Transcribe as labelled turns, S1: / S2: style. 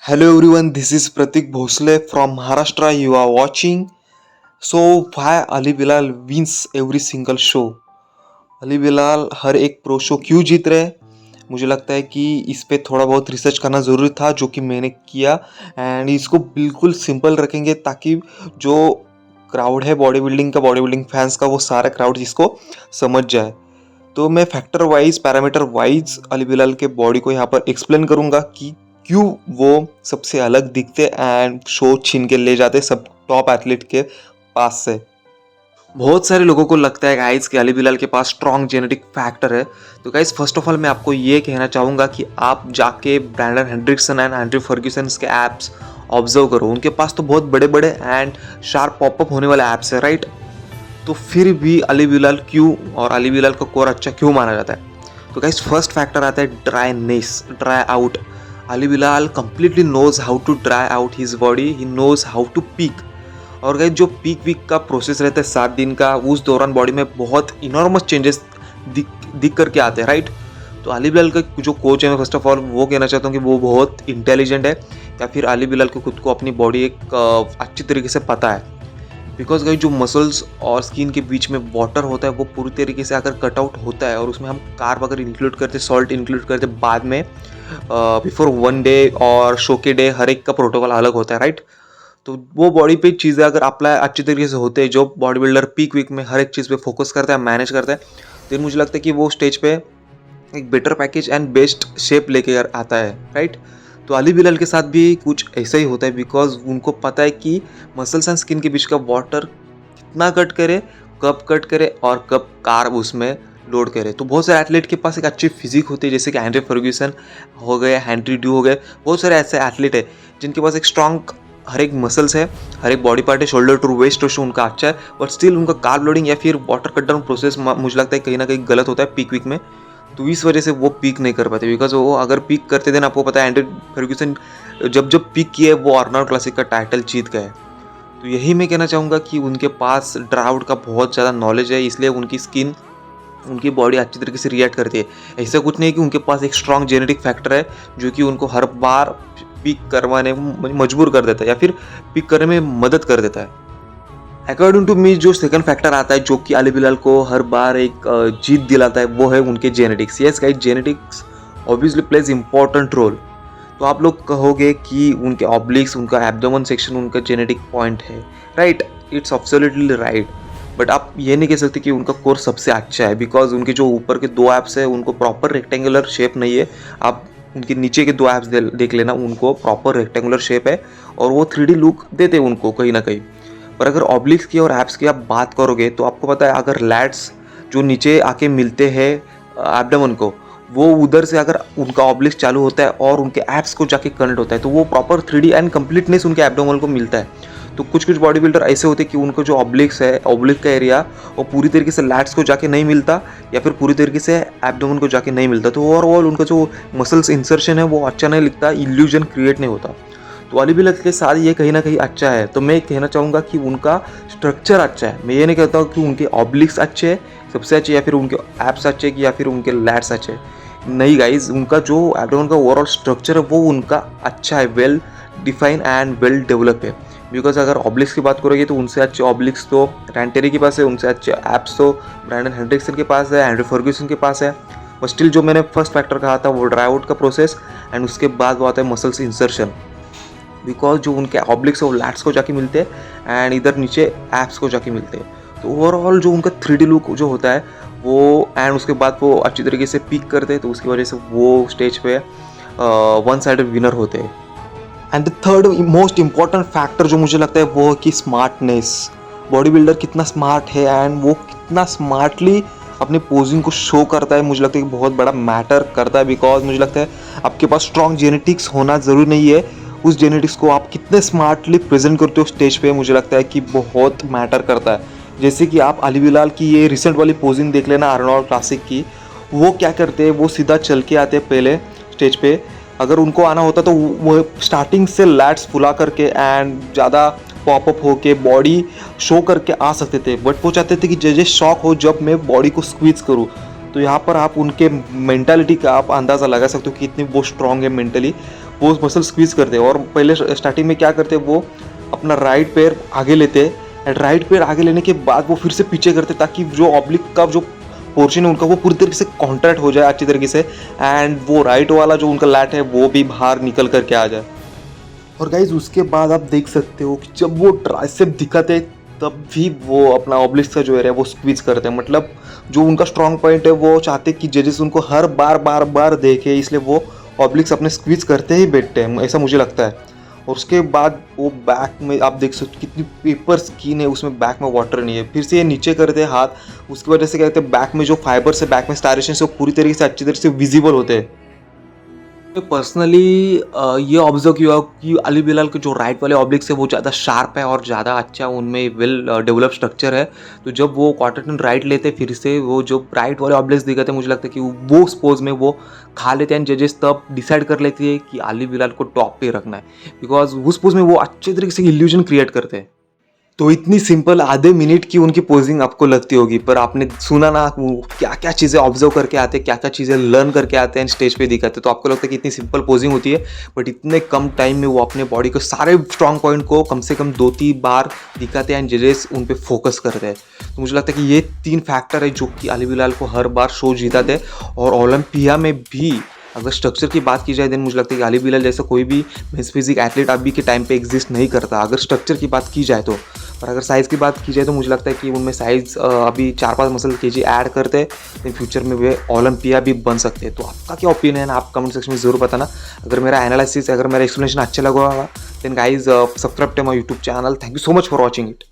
S1: Hello everyone, this is Pratik Bhosle from Maharashtra. You are watching. So why Ali Bilal wins every single show? Ali Bilal हर एक pro show क्यों जीत रहे हैं? मुझे लगता है कि इस पे थोड़ा बहुत रिसर्च करना ज़रूरी था जो कि मैंने किया एंड इसको बिल्कुल सिंपल रखेंगे ताकि जो क्राउड है बॉडी बिल्डिंग फैंस का वो सारा क्राउड इसको समझ जाए। तो मैं factor wise parameter wise Ali Bilal के बॉडी को यहाँ पर एक्सप्लेन करूँगा कि क्यों वो सबसे अलग दिखते एंड शो छीन के ले जाते सब टॉप एथलीट के पास से। बहुत सारे लोगों को लगता है गाइस कि अली बिलाल के पास स्ट्रॉन्ग जेनेटिक फैक्टर है। तो गाइस फर्स्ट ऑफ ऑल मैं आपको ये कहना चाहूँगा कि आप जाके ब्रैंडन हेंड्रिक्सन एंड एंड्रयू फर्ग्यूसन के ऐप्स ऑब्जर्व करो। उनके पास तो बहुत बड़े बड़े एंड शार्प पॉपअप होने वाले ऐप्स है, राइट? तो फिर भी अली बिलाल क्यों और अली बिलाल का कोर अच्छा क्यों माना जाता है? तो गाइस फर्स्ट फैक्टर आता है dryness, dry out. Ali Bilal completely knows how to dry out his body, he knows how to peak. और गाइस जो पीक वीक का प्रोसेस रहता है 7 दिन का, उस दौरान बॉडी में बहुत इनॉर्मस चेंजेस दिख करके आते हैं, राइट? तो अली बिलाल का जो कोच है मैं फर्स्ट ऑफ ऑल वो कहना चाहता हूँ कि वो बहुत इंटेलिजेंट है, या फिर अली बिलाल को खुद को अपनी बॉडी एक अच्छी तरीके से पता है। बिकॉज गाइस जो मसल्स और स्किन के बीच में वाटर होता है वो पूरी तरीके से अगर कटआउट होता है और उसमें हम कार्ब अगर इंक्लूड करते, सॉल्ट इंक्लूड करते बाद में बिफोर 1 डे और शो के डे, हर एक का प्रोटोकॉल अलग होता है, राइट? तो वो बॉडी पे चीज़ें अगर अप्लाई अच्छी तरीके से होते हैं, जो बॉडी बिल्डर पीक वीक में हर एक चीज़ पे फोकस करता है, मैनेज करता है, तो मुझे लगता है कि वो स्टेज पे एक better package and best shape लेके आता है, राइट? तो अली बिलाल के साथ भी कुछ ऐसा ही होता है बिकॉज उनको पता है कि मसल्स एंड स्किन के बीच का वाटर कितना कट करे, कब कट करे और कब कार्ब उसमें लोड करे। तो बहुत सारे एथलीट के पास एक अच्छी फिजिक होती है, जैसे कि एंड्रयू फर्ग्यूसन हो गए, हेनरी ड्यू हो गए, बहुत सारे ऐसे एथलीट है जिनके पास एक स्ट्रॉन्ग हर एक मसल्स है, हर एक बॉडी पार्ट है, शोल्डर टू वेस्ट रेशो उनका अच्छा है, बट स्टिल उनका कार्ब लोडिंग या फिर वाटर कट डाउन प्रोसेस मुझे लगता है कहीं ना कहीं गलत होता है पीक वीक में। तो इस वजह से वो पीक नहीं कर पाते बिकॉज वो अगर पीक करते थे ना, आपको पता है एंड्रयू फर्ग्यूसन जब जब पीक किए वो आर्नोल्ड क्लासिक का टाइटल जीत गए। तो यही मैं कहना चाहूँगा कि उनके पास ड्राउट का बहुत ज़्यादा नॉलेज है, इसलिए उनकी स्किन, उनकी बॉडी अच्छी तरीके से रिएक्ट करती है। ऐसा कुछ नहीं कि उनके पास एक स्ट्रॉन्ग जेनेटिक फैक्टर है जो कि उनको हर बार पीक करवाने में मजबूर कर देता है या फिर पीक करने में मदद कर देता है। अकॉर्डिंग टू मी जो सेकंड फैक्टर आता है जो कि अली बिलाल को हर बार एक जीत दिलाता है वो है उनके genetics. Yes guys, genetics obviously plays important role. तो आप लोग कहोगे कि उनके ऑब्लिक्स, उनका एब्डोमेन सेक्शन उनका जेनेटिक पॉइंट है, right? It's absolutely right, but आप ये नहीं कह सकते कि उनका कोर सबसे अच्छा है बिकॉज उनके जो ऊपर के 2 एप्स है उनको प्रॉपर रेक्टेंगुलर शेप नहीं है। आप उनके नीचे के 2 एप्स देख लेना, उनको प्रॉपर रेक्टेंगुलर शेप है और वो 3D लुक देते हैं उनको कहीं ना कहीं। पर अगर ऑब्लिक्स की और एप्स की आप बात करोगे तो आपको पता है अगर लैट्स जो नीचे आके मिलते हैं एब्डोमेन को, वो उधर से अगर उनका ऑब्लिक्स चालू होता है और उनके एप्स को जाके कनेक्ट होता है तो वो प्रॉपर 3D एंड कंप्लीटनेस उनके एब्डोमेन को मिलता है। तो कुछ कुछ बॉडी बिल्डर ऐसे होते हैं कि उनको जो ऑब्लिक्स है, ऑब्लिक का एरिया वो पूरी तरीके से लैट्स को जाके नहीं मिलता या फिर पूरी तरीके से एब्डोमेन को जाके नहीं मिलता, तो ओवरऑल उनका जो मसल्स इंसर्शन है वो अच्छा नहीं लिखता, इल्यूजन क्रिएट नहीं होता। तो अली बिलाल के साथ ये कहीं ना कहीं अच्छा है। तो मैं कहना चाहूँगा कि उनका स्ट्रक्चर अच्छा है। मैं ये नहीं कहता हूँ कि उनके ऑब्लिक्स अच्छे हैं सबसे अच्छे, या फिर उनके एप्स अच्छे या फिर उनके लैट्स अच्छे। नहीं गाइज, उनका जो एब्डोमेन का ओवरऑल स्ट्रक्चर है वो उनका अच्छा है, well define and well develop है। बिकॉज अगर ऑब्लिक्स की बात करोगे तो उनसे अच्छे ऑब्लिक्स तो रैंटेरी के पास है, उनसे अच्छे एप्स तो ब्रैंडन हेंड्रिक्सन के पास है, एंड्रयू फर्ग्यूसन के पास है। बट स्टिल जो मैंने फर्स्ट फैक्टर कहा था वो ड्राई आउट का प्रोसेस एंड उसके बाद वो आता है मसल्स इंसर्शन। बिकॉज जो उनके ऑब्लिक्स है वो लैट्स को जाके मिलते हैं एंड इधर नीचे एप्स को जाके मिलते हैं। तो ओवरऑल जो उनका 3D लुक जो होता है वो, एंड उसके बाद वो अच्छी तरीके से पिक करते हैं, तो उसकी वजह से वो स्टेज पे 1 साइडेड विनर होते हैं। And the third most important factor जो मुझे लगता है वो है कि स्मार्टनेस। बॉडी बिल्डर कितना स्मार्ट है एंड वो कितना स्मार्टली अपनी पोजिंग को शो करता है, मुझे लगता है कि बहुत बड़ा मैटर करता है। बिकॉज मुझे लगता है आपके पास स्ट्रॉन्ग जेनेटिक्स होना ज़रूरी नहीं है, उस जेनेटिक्स को आप कितने स्मार्टली प्रेजेंट करते हो स्टेज पे, मुझे लगता है कि बहुत मैटर करता है। जैसे कि आप अली बिलाल की ये रिसेंट वाली पोजिंग देख लेना आर्नोल्ड क्लासिक की, वो क्या करते हैं, वो सीधा चल के आते हैं पहले स्टेज पे। अगर उनको आना होता तो वो स्टार्टिंग से लैट्स फुला करके एंड ज़्यादा पॉपअप होके बॉडी शो करके आ सकते थे, बट वो चाहते थे कि जजेस शॉक हो जब मैं बॉडी को स्क्वीज करूँ। तो यहाँ पर आप उनके मेंटालिटी का आप अंदाज़ा लगा सकते हो कि कितनी वो स्ट्रॉन्ग है मेंटली। वो मसल स्क्वीज करते हैं। और पहले स्टार्टिंग में क्या करते हैं, वो अपना राइट पैर आगे लेते हैं एंड राइट पैर आगे लेने के बाद वो फिर से पीछे करते हैं, ताकि जो ऑब्लिक का जो पोर्शन है उनका वो पूरी तरीके से कॉन्ट्रैक्ट हो जाए अच्छी तरीके से, एंड वो राइट वाला जो उनका लैट है वो भी बाहर निकल करके आ जाए। और गाइज उसके बाद आप देख सकते हो कि जब वो ट्राइसेप दिखाते तब भी वो अपना ऑब्लिक्स का जो एरिया है वो स्क्वीज करते हैं। मतलब जो उनका स्ट्रॉन्ग पॉइंट है वो चाहते कि जजेस उनको हर बार देखे, इसलिए वो ऑब्लिक्स अपने स्क्वीज करते ही बैठते हैं, ऐसा मुझे लगता है। और उसके बाद वो बैक में आप देख सकते हो कितनी पेपर स्किन है, उसमें बैक में वाटर नहीं है। फिर से ये नीचे करते हैं हाथ, उसकी वजह से क्या कहते हैं बैक में जो फाइबर्स है, बैक में स्टायरेशन से वो पूरी तरीके से अच्छी तरह से विजिबल होते हैं। पर्सनली ये ऑब्जर्व किया कि अली बिलाल के जो राइट वाले ऑब्लिक्स है वो ज़्यादा शार्प है और ज़्यादा अच्छा उनमें वेल डेवलप स्ट्रक्चर है। तो जब वो क्वार्टर राइट लेते फिर से वो जो राइट वाले ऑब्लिक्स दिखाते हैं, मुझे लगता है कि वो स्पोज में वो खा लेते हैं। जजेस तब डिसाइड कर लेते हैं कि अली बिलाल को टॉप पे रखना है, बिकॉज उस पोज में वो अच्छे तरीके से इल्यूजन क्रिएट करते हैं। तो इतनी सिंपल आधे मिनट की उनकी पोजिंग आपको लगती होगी, पर आपने सुना ना वो क्या क्या चीज़ें ऑब्जर्व करके आते हैं, क्या क्या चीज़ें लर्न करके आते हैं स्टेज पे दिखाते हैं। तो आपको लगता है कि इतनी सिंपल पोजिंग होती है, बट इतने कम टाइम में वो अपने बॉडी के सारे स्ट्रॉन्ग पॉइंट को कम से कम 2-3 बार दिखाते हैं एंड जजेस उन पर फोकस करते हैं। तो मुझे लगता है कि ये 3 फैक्टर है जो कि अली बिलाल को हर बार शो जीताते हैं। और ओलंपिया में भी अगर स्ट्रक्चर की बात की जाए देन मुझे लगता है कि अली बिलाल जैसा कोई भी मेंस फिजिक एथलीट अभी के टाइम पे एग्जिस्ट नहीं करता, अगर स्ट्रक्चर की बात की जाए तो। पर अगर साइज़ की बात की जाए तो मुझे लगता है कि उनमें साइज़ अभी 4-5 मसल केजी ऐड करते हैं, इन फ्यूचर में वे ओलंपिया भी बन सकते हैं। तो आपका क्या ओपिनियन है, आप कमेंट सेक्शन में ज़रूर बताना। अगर मेरा एनालिसिस, अगर मेरा एक्सप्लेनेशन अच्छा लगा होगा then guys subscribe to my YouTube channel. Thank you so much for watching it.